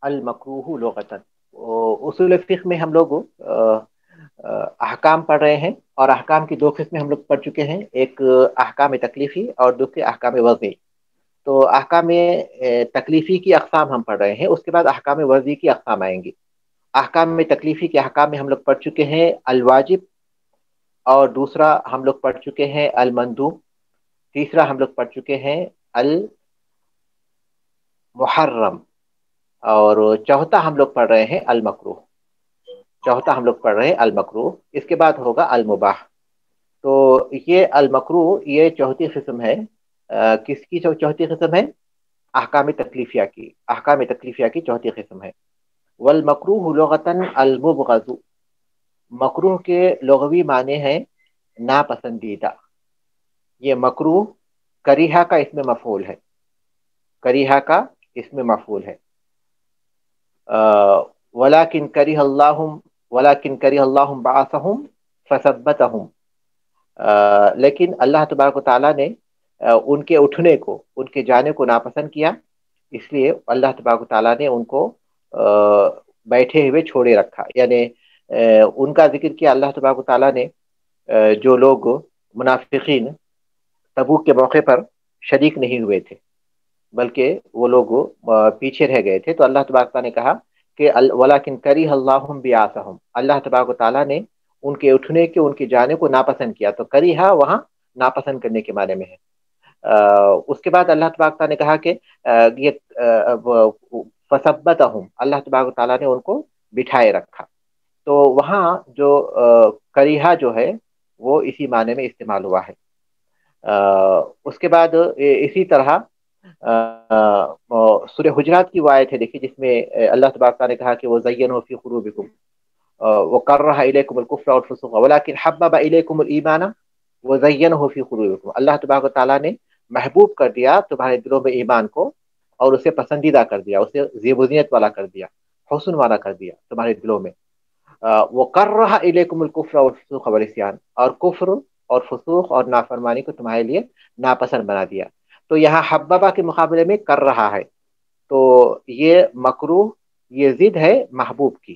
المکروہ لغتن، اصول فقہ میں ہم لوگ احکام پڑھ رہے ہیں، اور احکام کی دو قسمیں ہم لوگ پڑھ چکے ہیں، ایک احکام تکلیفی اور دوسرے احکام وضعی۔ تو احکام تکلیفی کی اقسام ہم پڑھ رہے ہیں، اس کے بعد احکام وضعی کی اقسام آئیں گی۔ احکام تکلیفی کے احکام میں ہم لوگ پڑھ چکے ہیں الواجب، اور دوسرا ہم لوگ پڑھ چکے ہیں المندوب، تیسرا ہم لوگ پڑھ چکے ہیں المحرم، اور چوتھا ہم لوگ پڑھ رہے ہیں المکروہ۔ چوتھا ہم لوگ پڑھ رہے ہیں المکروہ، اس کے بعد ہوگا المباح۔ تو یہ المکروہ یہ چوتھی قسم ہے۔ کس کی چوتھی قسم ہے؟ احکام تکلیفیہ کی، احکام تکلیفیہ کی چوتھی قسم ہے۔ والمکروہ لغتاً المبغض، مکروہ کے لغوی معنی ہیں ناپسندیدہ۔ یہ مکروہ کریہا کا اس میں مفعول ہے، کریہا کا اس میں مفعول ہے۔ ولیکن کرہ اللہ، ولیکن کرہ اللہ بعثہم فثبتہم، لیکن اللہ تبارک و تعالیٰ نے ان کے اٹھنے کو، ان کے جانے کو ناپسند کیا، اس لیے اللہ تبارک و تعالیٰ نے ان کو بیٹھے ہوئے چھوڑے رکھا، یعنی ان کا ذکر کیا اللہ تبارک و تعالیٰ نے۔ جو لوگ منافقین تبوک کے موقع پر شریک نہیں ہوئے تھے، بلکہ وہ لوگ پیچھے رہ گئے تھے، تو اللہ تبارک و تعالیٰ نے کہا کہ ولیکن کرہ اللہ بعثہم، اللہ تبارک و تعالیٰ نے ان کے اٹھنے کے، ان کے جانے کو ناپسند کیا۔ تو کریہا وہاں ناپسند کرنے کے معنی میں ہے۔ اس کے بعد اللہ تبارک تعالیٰ نے کہا کہ یہ فثبتہم، اللہ تبارک تعالیٰ نے ان کو بٹھائے رکھا۔ تو وہاں جو کریہا جو ہے وہ اسی معنی میں استعمال ہوا ہے۔ اس کے بعد اسی طرح سورہ حجرات کی وہ آیت ہے، دیکھیے، جس میں اللہ تبارک تعالیٰ نے کہا کہ وہ زینوا فی قلوبکم وکرہ الیکم الکفر والفسوق ولکن حبب الیکم الایمان وزینہ فی قلوبکم، اللہ تبارک و تعالیٰ نے محبوب کر دیا تمہارے دلوں میں ایمان کو، اور اسے پسندیدہ کر دیا، اسے زیب و زینت والا کر دیا، حسن والا کر دیا تمہارے دلوں میں۔ وکرہ الیکم الکفر والفسوق والعصیان، اور کفر اور فسوق اور نافرمانی کو تمہارے لیے ناپسند بنا دیا۔ تو یہاں حببہ کے مقابلے میں کر رہا ہے، تو یہ مکروہ یہ ضد ہے محبوب کی،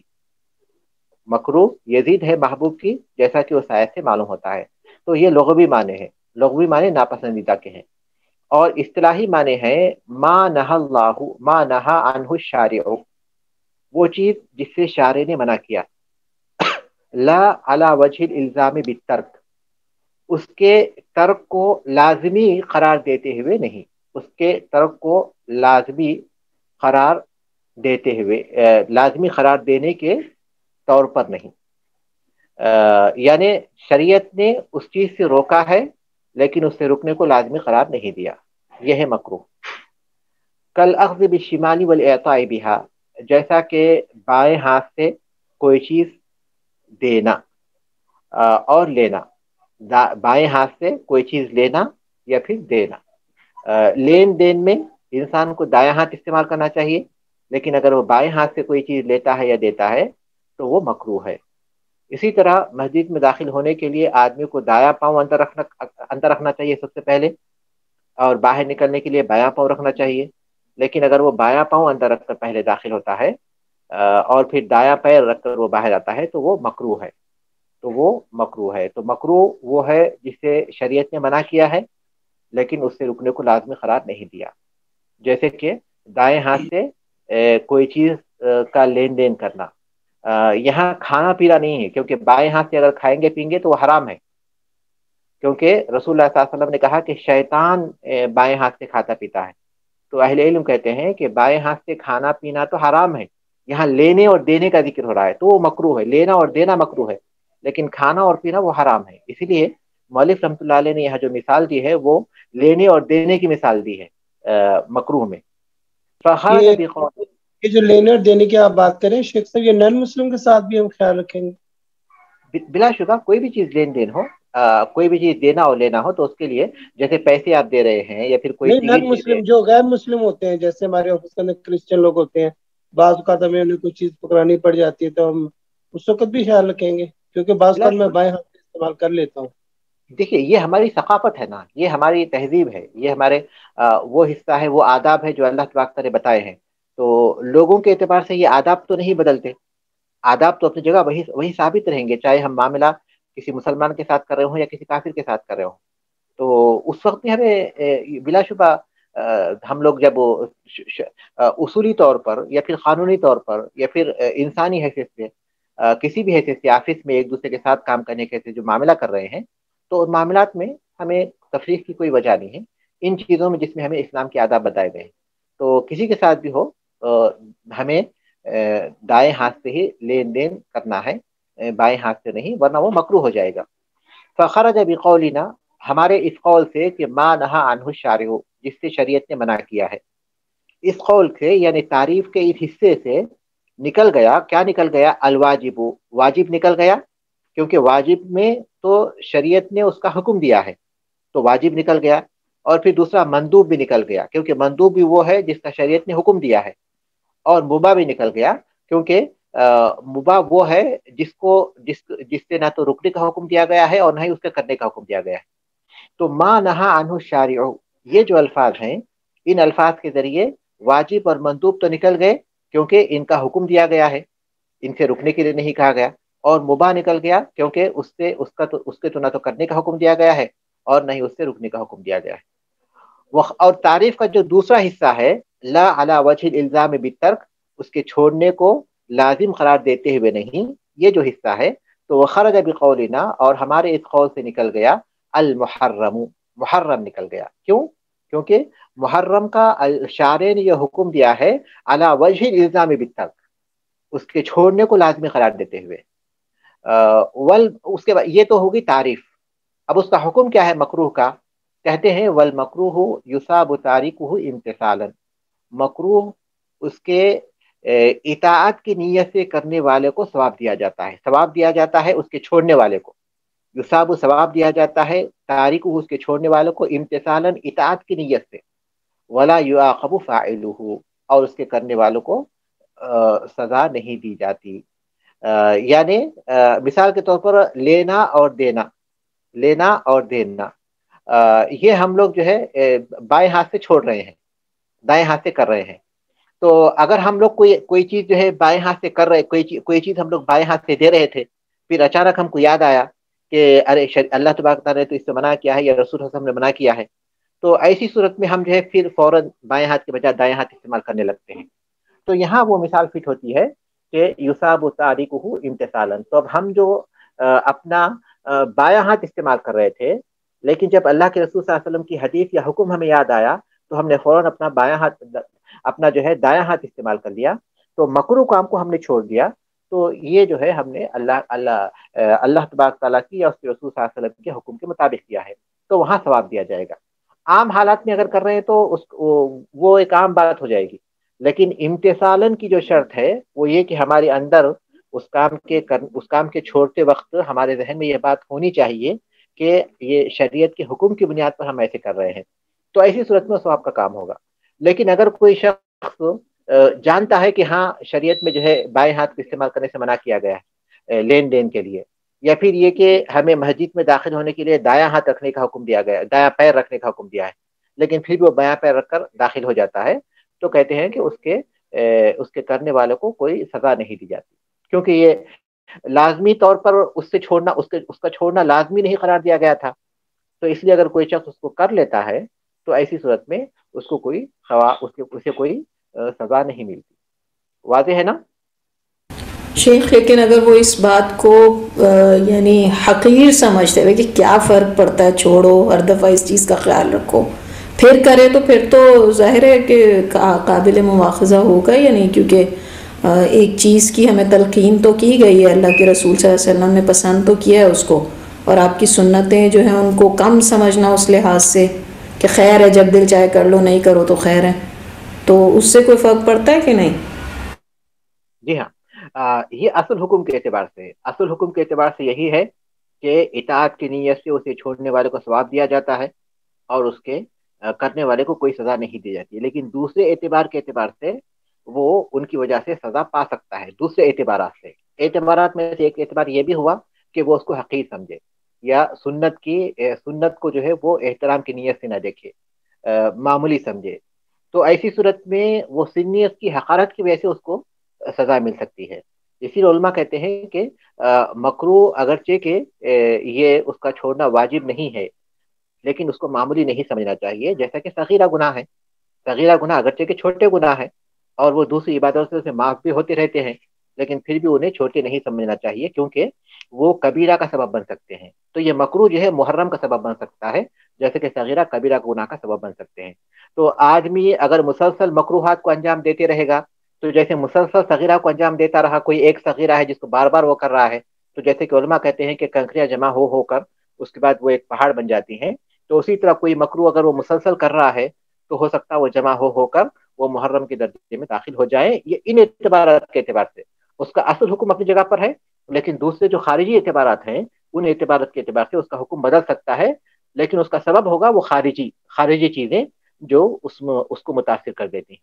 مکروہ یہ ضد ہے محبوب کی، جیسا کہ اس آیت سے معلوم ہوتا ہے۔ تو یہ لغوی معنی ہے، لغوی معنی ناپسندیدہ کے ہیں۔ اور اصطلاحی معنی ہے ما نہا اللہ، ما نہا عنہ الشارع، وہ چیز جس سے شارع نے منع کیا، لا علی وجہ الالزام بالترک، اس کے ترک کو لازمی قرار دیتے ہوئے نہیں، اس کے ترک کو لازمی قرار دیتے ہوئے، لازمی قرار دینے کے طور پر نہیں، یعنی شریعت نے اس چیز سے روکا ہے لیکن اس سے رکنے کو لازمی قرار نہیں دیا، یہ ہے مکروہ۔ کل اخذ بالشمال والاعطاء بها، جیسا کہ بائیں ہاتھ سے کوئی چیز دینا اور لینا، بائیں ہاتھ سے کوئی چیز لینا یا پھر دینا۔ لین دین میں انسان کو دائیں ہاتھ استعمال کرنا چاہیے، لیکن اگر وہ بائیں ہاتھ سے کوئی چیز لیتا ہے یا دیتا ہے تو وہ مکروہ ہے۔ اسی طرح مسجد میں داخل ہونے کے لیے آدمی کو دایاں پاؤں اندر رکھنا چاہیے سب سے پہلے، اور باہر نکلنے کے لیے بایاں پاؤں رکھنا چاہیے۔ لیکن اگر وہ بایاں پاؤں اندر رکھ کر پہلے داخل ہوتا ہے اور پھر دایاں پیر رکھ کر وہ باہر آتا ہے تو وہ مکروہ ہے، تو وہ مکروہ ہے۔ تو مکروہ وہ ہے جسے شریعت نے منع کیا ہے لیکن اس سے رکنے کو لازمی قرار نہیں دیا، جیسے کہ دائیں ہاتھ سے کوئی چیز کا لین دین کرنا۔ یہاں کھانا پینا نہیں ہے، کیونکہ بائیں ہاتھ سے اگر کھائیں گے پیں گے تو وہ حرام ہے، کیونکہ رسول اللہ صلی اللہ علیہ وسلم نے کہا کہ شیطان بائیں ہاتھ سے کھاتا پیتا ہے۔ تو اہل علم کہتے ہیں کہ بائیں ہاتھ سے کھانا پینا تو حرام ہے، یہاں لینے اور دینے کا ذکر ہو رہا ہے تو وہ مکروہ ہے، لینا اور دینا مکروہ ہے، لیکن کھانا اور پینا وہ حرام ہے۔ اسی لیے مؤلف رحمۃ اللہ علیہ نے یہاں جو مثال دی ہے وہ لینے اور دینے کی مثال دی ہے مکروہ میں۔ فخرج یہ بقول، یہ جو لینے اور دینے کی آپ بات کریں شیخ صاحب، یہ نان مسلم کے ساتھ بھی ہم خیال رکھیں گے؟ بلا شبہ کوئی بھی چیز لین دین ہو، کوئی بھی چیز دینا اور لینا ہو تو اس کے لیے، جیسے پیسے آپ دے رہے ہیں یا پھر کوئی نہیں، نان چیز دے رہے مسلم جو غیر مسلم ہوتے ہیں، جیسے ہمارے آفس کے اندر کرسچن لوگ ہوتے ہیں، بعض اوقات ہمیں انہیں کوئی چیز پکڑانی پڑ جاتی ہے تو ہم اس وقت بھی خیال رکھیں گے، کیونکہ بعض بلا اوقات میں شبہ بائیں ہاتھ سے استعمال کر لیتا ہوں۔ دیکھیے یہ ہماری ثقافت ہے نا، یہ ہماری تہذیب ہے، یہ ہمارے وہ حصہ ہے، وہ آداب ہے جو اللہ تبارک نے بتائے ہیں۔ تو لوگوں کے اعتبار سے یہ آداب تو نہیں بدلتے، آداب تو اپنی جگہ وہی وہی ثابت رہیں گے، چاہے ہم معاملہ کسی مسلمان کے ساتھ کر رہے ہوں یا کسی کافر کے ساتھ کر رہے ہوں۔ تو اس وقت میں ہمیں بلا شبہ ہم لوگ جب اصولی طور پر یا پھر قانونی طور پر یا پھر انسانی حیثیت سے کسی بھی حیثیت سے آفس میں ایک دوسرے کے ساتھ کام کرنے کے جو معاملہ کر رہے ہیں، تو ان معاملات میں ہمیں تفریق کی کوئی وجہ نہیں ہے ان چیزوں میں جس میں ہمیں اسلام کے آداب بتائے گئے ہیں۔ تو کسی کے ساتھ بھی ہو ہمیں دائیں ہاتھ سے ہی لین دین کرنا ہے، بائیں ہاتھ سے نہیں، ورنہ وہ مکروہ ہو جائے گا۔ فخرج بقولنا، ہمارے اس قول سے کہ ما نہا عنہ الشارع، جس سے شریعت نے منع کیا ہے، اس قول سے یعنی تعریف کے اس حصے سے نکل گیا، کیا نکل گیا؟ الواجب، واجب نکل گیا، کیونکہ واجب میں تو شریعت نے اس کا حکم دیا ہے تو واجب نکل گیا، اور پھر دوسرا مندوب بھی نکل گیا، کیونکہ مندوب بھی وہ ہے جس کا شریعت نے حکم دیا ہے، اور مباح بھی نکل گیا، کیونکہ مباح وہ ہے جس سے نہ تو رکنے کا حکم دیا گیا ہے اور نہ ہی اس کے کرنے کا حکم دیا گیا ہے۔ تو ما نہا عنہ الشارع، یہ جو الفاظ ہیں، ان الفاظ کے ذریعے واجب اور مندوب تو نکل گئے کیونکہ ان کا حکم دیا گیا ہے، ان سے رکنے کے لیے نہیں کہا گیا، اور مباح نکل گیا کیونکہ اس کے تو نہ تو کرنے کا حکم دیا گیا ہے اور نہ ہی اس سے رکنے کا حکم دیا گیا ہے۔ اور تعریف کا جو دوسرا حصہ ہے، لا علی وجہ الالزام بالترک، اس کے چھوڑنے کو لازم قرار دیتے ہوئے نہیں، یہ جو حصہ ہے، تو وہ خرج بقولنا، اور ہمارے اس قول سے نکل گیا المحرم، محرم نکل گیا۔ کیوں؟ کیونکہ محرم کا شارع نے یہ حکم دیا ہے علی وجہ الالزام بالترک، اس کے چھوڑنے کو لازمی قرار دیتے ہوئے۔ اس کے بعد یہ تو ہوگی تعریف۔ اب اس کا حکم کیا ہے مکروہ کا؟ کہتے ہیں والمکروہ یصاب تارکہ امتثالا، مکروہ اس کے اطاعت کی نیت سے کرنے والے کو ثواب دیا جاتا ہے، ثواب دیا جاتا ہے اس کے چھوڑنے والے کو، یصاب ثواب دیا جاتا ہے تارکہ اس کے چھوڑنے والے کو امتثالا اطاعت کی نیت سے، ولا یعاقب فاعلہ، اور اس کے کرنے والوں کو سزا نہیں دی جاتی۔ یعنی مثال کے طور پر لینا اور دینا، لینا اور دینا، یہ ہم لوگ جو ہے بائیں ہاتھ سے چھوڑ رہے ہیں، دائیں ہاتھ سے کر رہے ہیں، تو اگر ہم لوگ کوئی چیز جو ہے بائیں ہاتھ سے کر رہے، کوئی چیز ہم لوگ بائیں ہاتھ سے دے رہے تھے، پھر اچانک ہم کو یاد آیا کہ ارے اللہ تبارک تعالیٰ نے تو اس سے منع کیا ہے یا رسول صلی اللہ علیہ وسلم نے منع کیا ہے، تو ایسی صورت میں ہم جو ہے پھر فوراً بائیں ہاتھ کے بجائے دائیں ہاتھ استعمال کرنے لگتے ہیں۔ تو یہاں وہ مثال فٹ ہوتی ہے کہ یصاب تارکہ امتثالا، تو اب ہم جو اپنا بایاں ہاتھ استعمال کر رہے تھے، لیکن جب اللہ کے رسول صلی اللہ علیہ وسلم کی حدیث یا حکم ہمیں یاد آیا تو ہم نے فوراً اپنا بایاں ہاتھ، اپنا جو ہے دایاں ہاتھ استعمال کر لیا، تو مکروہ کام کو ہم نے چھوڑ دیا، تو یہ جو ہے ہم نے اللہ تبارک تعالیٰ کی یا اس کے رسول صلی اللہ علیہ وسلم کے حکم کے مطابق کیا ہے، تو وہاں ثواب دیا جائے گا۔ عام حالات میں اگر کر رہے ہیں تو وہ ایک عام بات ہو جائے گی، لیکن امتثالن کی جو شرط ہے وہ یہ کہ ہمارے اندر اس کام کے چھوڑتے وقت ہمارے ذہن میں یہ بات ہونی چاہیے کہ یہ شریعت کے حکم کی بنیاد پر ہم ایسے کر رہے ہیں، تو ایسی صورت میں ثواب کا کام ہوگا۔ لیکن اگر کوئی شخص جانتا ہے کہ ہاں شریعت میں جو ہے بائیں ہاتھ کو استعمال کرنے سے منع کیا گیا ہے لین دین کے لیے، یا پھر یہ کہ ہمیں مسجد میں داخل ہونے کے لیے دایاں ہاتھ رکھنے کا حکم دیا گیا ہے، دایاں پیر رکھنے کا حکم دیا ہے، لیکن پھر بھی وہ بایاں پیر رکھ کر داخل ہو جاتا ہے، تو کہتے ہیں کہ اس کے کرنے والوں کو کوئی سزا نہیں دی جاتی، کیونکہ یہ لازمی طور پر اس کا چھوڑنا لازمی نہیں قرار دیا گیا تھا، تو اس لیے اگر کوئی شخص اس کو کر لیتا ہے تو ایسی صورت میں اس کو اسے کوئی سزا نہیں ملتی۔ واضح ہے نا شیخ؟ لیکن اگر وہ اس بات کو یعنی حقیر سمجھتے ہوئے کہ کیا فرق پڑتا ہے، چھوڑو، ہر دفعہ اس چیز کا خیال رکھو، پھر کرے، تو پھر تو ظاہر ہے کہ قابل مواخذہ ہوگا یا نہیں، کیونکہ ایک چیز کی ہمیں تلقین تو کی گئی ہے، اللہ کے رسول صلی اللہ علیہ وسلم نے پسند تو کیا ہے اس کو، اور آپ کی سنتیں جو ہیں ان کو کم سمجھنا اس لحاظ سے کہ خیر ہے، جب دل چاہے کر لو، نہیں کرو تو خیر ہے، تو اس سے کوئی فرق پڑتا ہے کہ نہیں؟ جی ہاں، یہ اصل حکم کے اعتبار سے یہی ہے کہ اطاعت کی نیت سے اسے چھوڑنے والے کو ثواب دیا جاتا ہے اور اس کے کرنے والے کو کوئی سزا نہیں دی جاتی، لیکن دوسرے اعتبار سے وہ ان کی وجہ سے سزا پا سکتا ہے، دوسرے اعتبارات میں سے ایک اعتبار یہ بھی ہوا کہ وہ اس کو حقیر سمجھے، یا سنت کو جو ہے وہ احترام کی نیت سے نہ دیکھے، معمولی سمجھے، تو ایسی صورت میں وہ سنیت کی حقارت کی وجہ سے اس کو سزا مل سکتی ہے. اسی لیے علماء کہتے ہیں کہ مکرو اگرچہ کہ یہ اس کا چھوڑنا واجب نہیں ہے لیکن اس کو معمولی نہیں سمجھنا چاہیے. جیسا کہ صغیرہ گناہ ہے، صغیرہ گناہ اگرچہ کہ چھوٹے گناہ ہیں اور وہ دوسری عبادتوں سے معاف بھی ہوتے رہتے ہیں لیکن پھر بھی انہیں چھوٹے نہیں سمجھنا چاہیے کیونکہ وہ کبیرہ کا سبب بن سکتے ہیں. تو یہ مکروہ جو ہے محرم کا سبب بن سکتا ہے جیسے کہ صغیرہ کبیرہ گناہ کا سبب بن سکتے ہیں. تو آدمی اگر مسلسل مکروہات کو انجام دیتے رہے گا تو جیسے مسلسل صغیرہ کو انجام دیتا رہا، کوئی ایک صغیرہ ہے جس کو بار بار وہ کر رہا ہے، تو جیسے کہ علماء کہتے ہیں کہ کنکریاں جمع ہو کر اس کے بعد وہ ایک پہاڑ بن جاتی ہیں. تو اسی طرح کوئی مکروہ اگر وہ مسلسل کر رہا ہے تو ہو سکتا ہے وہ جمع ہو کر وہ محرم کے درجے میں داخل ہو جائے. یہ ان اعتبارات کے اعتبار سے اس کا اصل حکم اپنی جگہ پر ہے، لیکن دوسرے جو خارجی اعتبارات ہیں ان اعتبارات کے اعتبار سے اس کا حکم بدل سکتا ہے، لیکن اس کا سبب ہوگا وہ خارجی چیزیں جو اس کو متاثر کر دیتی ہیں.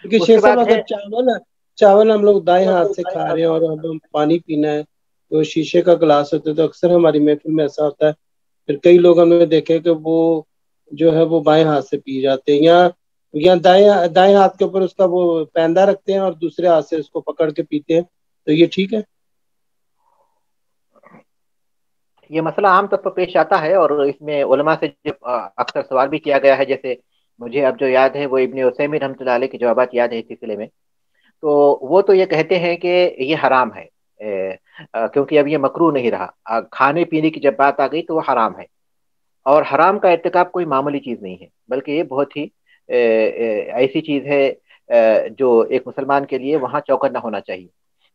کیونکہ اس کے شیخ صاحب بعد ہے اگر چاول ہم لوگ دائیں ہاتھ سے کھا رہے ہیں اور ہم پانی پینا ہے تو شیشے کا گلاس ہوتا ہے، تو اکثر ہماری محفل میں ایسا ہوتا ہے، پھر کئی لوگ ہم نے دیکھے کہ وہ جو ہے وہ بائیں ہاتھ سے پی جاتے ہیں یا دائیں ہاتھ کے اوپر اس کا وہ پیندہ رکھتے ہیں اور دوسرے ہاتھ سے اس کو پکڑ کے پیتے ہیں. تو یہ ٹھیک ہے؟ یہ مسئلہ عام طور پر پیش آتا ہے اور اس میں علماء سے اکثر سوال بھی کیا گیا ہے. جیسے مجھے اب جو یاد ہے وہ ابن عثیمین رحمۃ اللہ علیہ کے جوابات یاد ہے اس سلسلے میں. تو وہ تو یہ کہتے ہیں کہ یہ حرام ہے کیونکہ اب یہ مکروہ نہیں رہا. کھانے پینے کی جب بات آ گئی تو وہ حرام ہے، اور حرام کا ارتکاب کوئی معمولی چیز نہیں ہے بلکہ یہ بہت ہی ایسی چیز ہے جو ایک مسلمان کے لیے وہاں چوکن نہ ہونا چاہیے.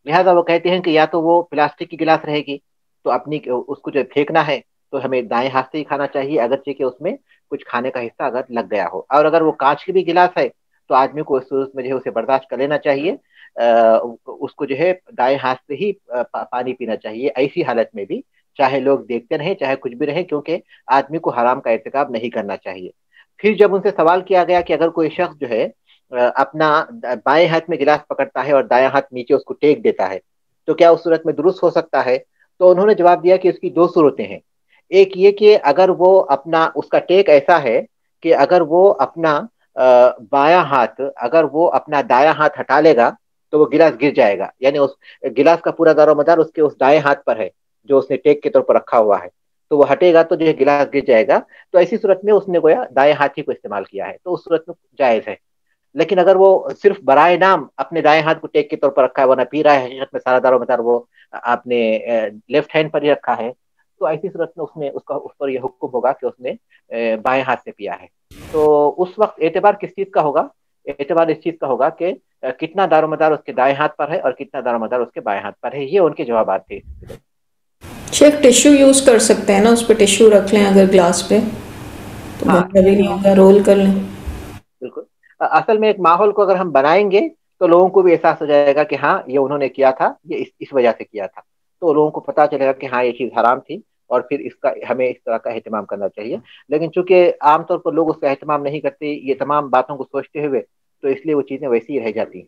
لہٰذا وہ کہتے ہیں کہ یا تو وہ پلاسٹک کی گلاس رہے گی تو اپنی اس کو جو پھینکنا ہے تو ہمیں دائیں ہاتھ سے ہی کھانا چاہیے اگرچہ کہ اس میں کچھ کھانے کا حصہ اگر لگ گیا ہو. اور اگر وہ کانچ کی بھی گلاس ہے تو آدمی کو اس صورت میں جو ہے اسے برداشت کر لینا چاہیے، اس کو جو ہے دائیں ہاتھ سے ہی پانی پینا چاہیے ایسی حالت میں بھی، چاہے لوگ دیکھتے رہیں چاہے کچھ بھی رہے، کیونکہ آدمی کو حرام کا ارتکاب نہیں کرنا چاہیے. پھر جب ان سے سوال کیا گیا کہ اگر کوئی شخص جو ہے اپنا بائیں ہاتھ میں گلاس پکڑتا ہے اور دائیں ہاتھ نیچے اس کو ٹیک دیتا ہے تو کیا اس صورت میں درست ہو سکتا ہے؟ تو انہوں نے جواب دیا کہ اس کی دو صورتیں ہیں. ایک یہ کہ اگر وہ اپنا اس کا ٹیک ایسا ہے کہ اگر وہ اپنا بایاں ہاتھ اگر وہ اپنا دایاں ہاتھ ہٹا لے گا تو وہ گلاس گر جائے گا، یعنی اس گلاس کا پورا دار و مدار اس کے اس دائیں ہاتھ پر ہے جو اس نے ٹیک کے طور پر رکھا ہوا ہے، تو وہ ہٹے گا تو جو ہے گلاس گر جائے گا. تو ایسی صورت میں اس نے گویا دائیں ہاتھ ہی کو استعمال کیا ہے تو اس صورت میں جائز ہے. لیکن اگر وہ صرف برائے نام اپنے دائیں ہاتھ کو ٹیک کے طور پر رکھا ہے، وہ نہ پی رہا ہے، حقیقت میں سارا دار و مدار وہ اپنے لیفٹ ہینڈ پر ہی رکھا ہے، تو ایسی صورت میں اس پر یہ حکم ہوگا کہ اس نے بائیں ہاتھ سے پیا ہے. تو اس وقت اعتبار کس چیز کا ہوگا؟ اعتبار اس چیز کا ہوگا کہ کتنا دار و مدار اس کے دائیں ہاتھ پر ہے اور کتنا دار و مدار اس کے بائیں ہاتھ پر ہے. یہ ان کے جوابات تھے. شیخ ٹیشو یوز کر سکتے ہیں نا، اس پہ ٹیشو رکھ لیں اگر گلاس پہ تو گندا بھی نہیں ہوگا، رول کر لیں. بالکل. اصل میں ایک ماحول کو اگر ہم بنائیں گے تو لوگوں کو بھی احساس ہو جائے گا کہ ہاں یہ انہوں نے کیا تھا، یہ اس وجہ سے کیا تھا، تو لوگوں کو پتا چلے گا کہ ہاں یہ چیز حرام تھی اور پھر اس کا ہمیں اس طرح کا اہتمام کرنا چاہیے. لیکن چونکہ عام طور پر لوگ اس کا اہتمام نہیں کرتے یہ تمام باتوں کو سوچتے ہوئے، تو اس لیے وہ چیزیں ویسی ہی رہ جاتی ہیں.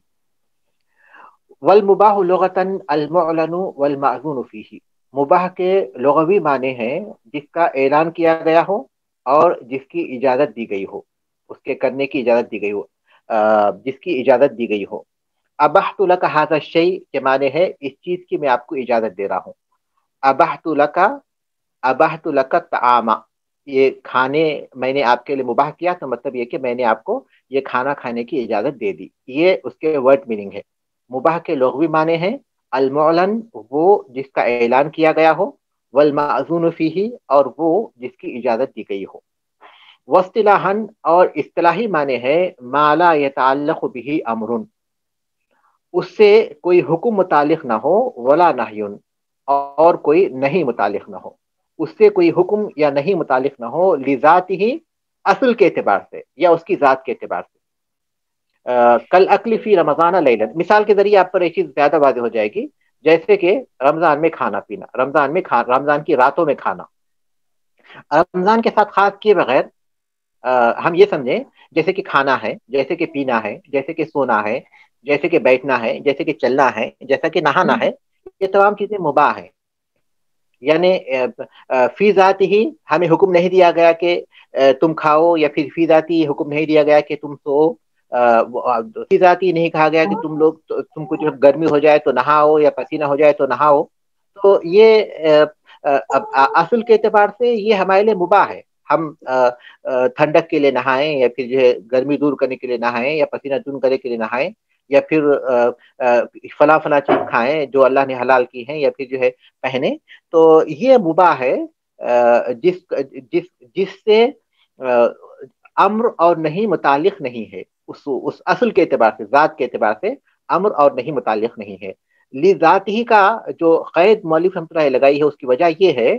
والمباح لغتاً المعلن والمأذون فیہ، مباح کے لغوی معنی ہیں جس کا اعلان کیا گیا ہو اور جس کی اجازت دی گئی ہو، اس کے کرنے کی اجازت دی گئی ہو، جس کی اجازت دی گئی ہو. ابحت لک ھذا الشیء کے معنی ہے اس چیز کی میں آپ کو اجازت دے رہا ہوں. ابحت لک الطعام، یہ کھانے میں نے آپ کے لیے مباح کیا تو مطلب یہ کہ میں نے آپ کو یہ کھانا کھانے کی اجازت دے دی. یہ اس کے ورڈ میننگ ہے. مباح کے لغوی معنی ہیں المعلن، وہ جس کا اعلان کیا گیا ہو، والمأذون فیہ، اور وہ جس کی اجازت دی گئی ہو. واصطلاحاً، اور اصطلاحی معنی ہے ما لا يتعلق به امر، اس سے کوئی حکم متعلق نہ ہو، ولا نہی، اور کوئی نہیں متعلق نہ ہو، اس سے کوئی حکم یا نہیں متعلق نہ ہو، لذات ہی، اصل کے اعتبار سے یا اس کی ذات کے اعتبار سے. کل اکل فی رمضان لیلاً، مثال کے ذریعے آپ پر ایک چیز زیادہ واضح ہو جائے گی. جیسے کہ رمضان میں کھانا پینا، رمضان کی راتوں میں کھانا، رمضان کے ساتھ خاص کیے بغیر ہم یہ سمجھیں جیسے کہ کھانا ہے، جیسے کہ پینا ہے، جیسے کہ سونا ہے، جیسے کہ بیٹھنا ہے، جیسے کہ چلنا ہے، جیسا کہ نہانا ہے، یہ تمام چیزیں مباح ہیں. یعنی فی ذات ہی ہمیں حکم نہیں دیا گیا کہ تم کھاؤ، یا پھر فی ذاتی حکم نہیں دیا گیا کہ تم سو، فی ذاتی نہیں کہا گیا کہ تم کو جو گرمی ہو جائے تو نہاؤ، یا پسینہ ہو جائے تو نہاؤ. تو یہ اصل کے اعتبار سے یہ ہمارے لیے مباح ہے. ہم ٹھنڈک کے لیے نہائیں، یا پھر جو ہے گرمی دور کرنے کے لیے نہائیں، یا پسینہ دور کرنے کے لیے نہائیں، یا پھر فلاں فلاں چیز کھائیں جو اللہ نے حلال کی ہیں، یا پھر جو ہے پہنے. تو یہ مباح ہے جس سے امر اور نہیں متعلق نہیں ہے. اس اصل کے اعتبار سے، ذات کے اعتبار سے امر اور نہیں متعلق نہیں ہے. ذات ہی کا جو قید مؤلف رحمۃ اللہ لگائی ہے، اس کی وجہ یہ ہے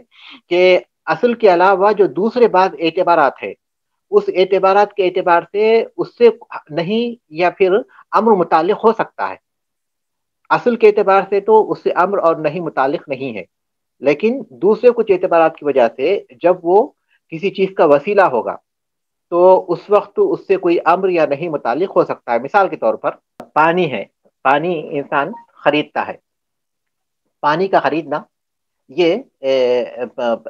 کہ اصل کے علاوہ جو دوسرے بعض اعتبارات ہیں، اس اعتبارات کے اعتبار سے اس سے نہیں یا پھر امر متعلق ہو سکتا ہے. اصل کے اعتبار سے تو اس سے امر اور نہیں متعلق نہیں ہے، لیکن دوسرے کچھ اعتبارات کی وجہ سے جب وہ کسی چیز کا وسیلہ ہوگا تو اس وقت اس سے کوئی امر یا نہیں متعلق ہو سکتا ہے. مثال کے طور پر پانی ہے، پانی انسان خریدتا ہے. پانی کا خریدنا یہ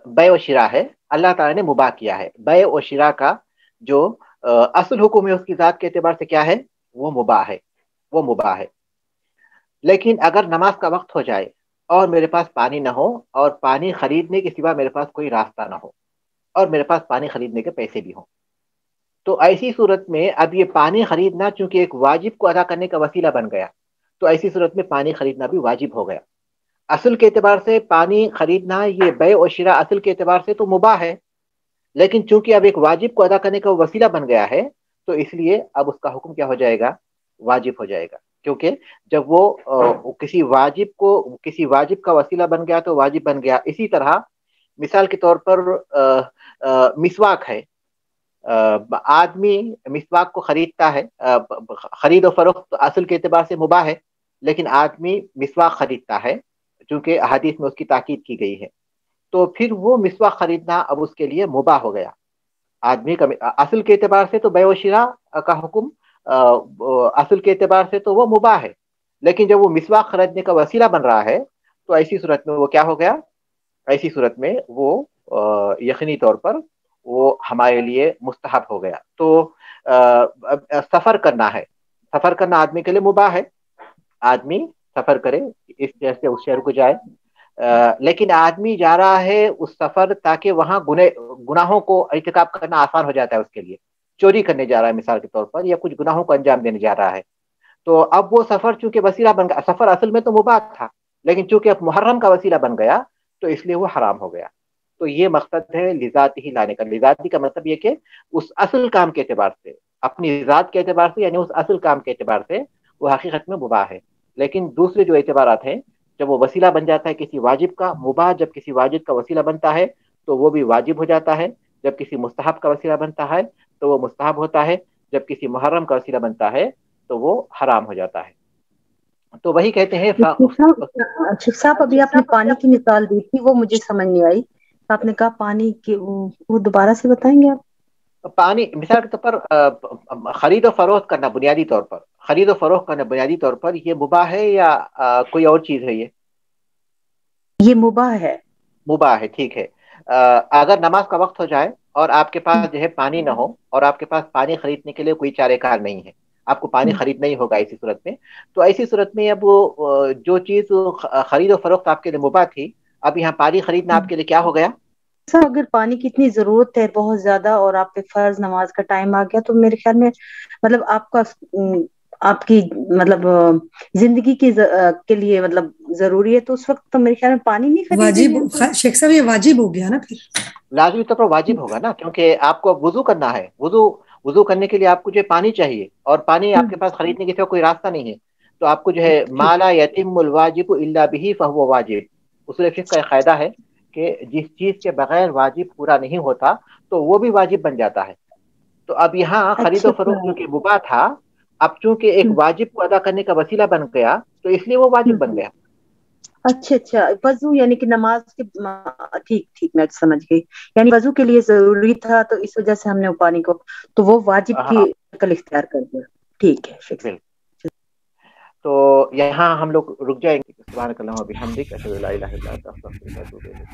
بیع و شراء ہے، اللہ تعالیٰ نے مباح کیا ہے. بیع و شراء کا جو اصل حکم ہے اس کی ذات کے اعتبار سے کیا ہے؟ وہ مباح ہے، وہ مباح ہے. لیکن اگر نماز کا وقت ہو جائے اور میرے پاس پانی نہ ہو، اور پانی خریدنے کے سوا میرے پاس کوئی راستہ نہ ہو، اور میرے پاس پانی خریدنے کے پیسے بھی ہوں، تو ایسی صورت میں اب یہ پانی خریدنا چونکہ ایک واجب کو ادا کرنے کا وسیلہ بن گیا، تو ایسی صورت میں پانی خریدنا بھی واجب ہو گیا. اصل کے اعتبار سے پانی خریدنا یہ بیع و شراء اصل کے اعتبار سے تو مباح ہے، لیکن چونکہ اب ایک واجب کو ادا کرنے کا وسیلہ بن گیا ہے، تو اس لیے اب اس کا حکم کیا ہو جائے گا؟ واجب ہو جائے گا. کیونکہ جب وہ کسی واجب کا وسیلہ بن گیا تو واجب بن گیا. اسی طرح مثال کے طور پر مسواک ہے. آدمی مسواک کو خریدتا ہے، خرید و فروخت اصل کے اعتبار سے مباح ہے، لیکن آدمی مسواک خریدتا ہے چونکہ احادیث میں اس کی تاکید کی گئی ہے، تو پھر وہ مسواک خریدنا اب اس کے لیے مباح ہو گیا. آدمی کا اصل کے اعتبار سے تو بیع و شراء کا حکم اصل کے اعتبار سے تو وہ مباح ہے، لیکن جب وہ مسواک خریدنے کا وسیلہ بن رہا ہے تو ایسی صورت میں وہ کیا ہو گیا؟ ایسی صورت میں وہ یقینی طور پر وہ ہمارے لیے مستحب ہو گیا. تو سفر کرنا ہے، سفر کرنا آدمی کے لیے مباح ہے. آدمی سفر کرے، اس شہر سے اس شہر کو جائے، لیکن آدمی جا رہا ہے اس سفر تاکہ وہاں گناہوں کو ارتکاب کرنا آسان ہو جاتا ہے اس کے لیے. چوری کرنے جا رہا ہے مثال کے طور پر، یا کچھ گناہوں کو انجام دینے جا رہا ہے، تو اب وہ سفر چونکہ وسیلہ بن گیا، سفر اصل میں تو مباح تھا لیکن چونکہ اب محرم کا وسیلہ بن گیا تو اس لیے وہ حرام ہو گیا. تو یہ مقصد ہے لذات ہی لانے کا. لذاتی کا مطلب یہ کہ اس اصل کام کے اعتبار سے، اپنی ذات کے اعتبار سے، یعنی اس اصل کام کے اعتبار سے وہ حقیقت میں مباح ہے. لیکن دوسرے جو اعتبارات ہیں، جب وہ وسیلہ بن جاتا ہے کسی واجب کا، مباح جب کسی واجب کا وسیلہ بنتا ہے تو وہ بھی واجب ہو جاتا ہے. جب کسی مستحب کا وسیلہ بنتا ہے تو وہ مستحب ہوتا ہے. جب کسی محرم کا وسیلہ بنتا ہے تو وہ حرام ہو جاتا ہے. تو وہی کہتے ہیں شیخ صاحب ابھی آپ نے پانی کی مثال دی تھی، وہ مجھے سمجھ نہیں آئی. آپ نے کہا پانی کی، وہ دوبارہ سے بتائیں گے آپ؟ پانی مثال کے طور پر خرید و فروخت کرنا، بنیادی طور پر خرید و فروخت کرنا بنیادی طور پر یہ مباح ہے یا کوئی اور چیز ہے؟ یہ مباح ہے. مباح ہے، ٹھیک ہے. اگر نماز کا وقت ہو جائے اور آپ کے پاس جو ہے پانی نہ ہو، اور آپ کے پاس پانی خریدنے کے لیے کوئی چارہ کار نہیں ہے، آپ کو پانی خریدنا ہی ہوگا ایسی صورت میں، تو ایسی صورت میں اب جو چیز خرید و فروخت آپ کے لیے مباح تھی، اب یہاں پانی خریدنا آپ کے لیے کیا ہو گیا؟ سر اگر پانی کی اتنی ضرورت ہے بہت زیادہ اور آپ پہ فرض نماز کا ٹائم آ گیا، تو میرے خیال میں مطلب آپ کی مطلب زندگی کے لیے مطلب ضروری ہے، تو اس وقت تو میرے خیال میں پانی نہیں خریدیں گے. شیخ صاحب یہ واجب ہو گیا نا، پھر لازمی طور پر واجب ہوگا نا، کیونکہ آپ کو وضو کرنا ہے. وضو کرنے کے لیے آپ کو جو پانی چاہیے، اور پانی آپ کے پاس خریدنے کے سوا کوئی راستہ نہیں ہے، تو آپ کو جو ہے ما لا یتم الواجب الا به فهو واجب. اصول فقہ کا قاعدہ ہے کہ جس چیز کے بغیر واجب پورا نہیں ہوتا تو وہ بھی واجب بن جاتا ہے. تو اب یہاں خرید و فروخت جو کہ مباح تھا، اب چونکہ ایک واجب کو ادا کرنے کا وسیلہ بن گیا تو اس لیے وہ واجب بن گیا. اچھا وضو یعنی کہ نماز کے، ٹھیک میں سمجھ گئی. یعنی وضو کے لیے ضروری تھا تو اس وجہ سے ہم نے پانی کو، تو وہ واجب کی شکل اختیار کر دیا. ٹھیک ہے. تو یہاں ہم لوگ رک جائیں گے. سبحانک اللہم و بحمدک، اشہد ان لا الہ الا انت، استغفرک و اتوب الیک.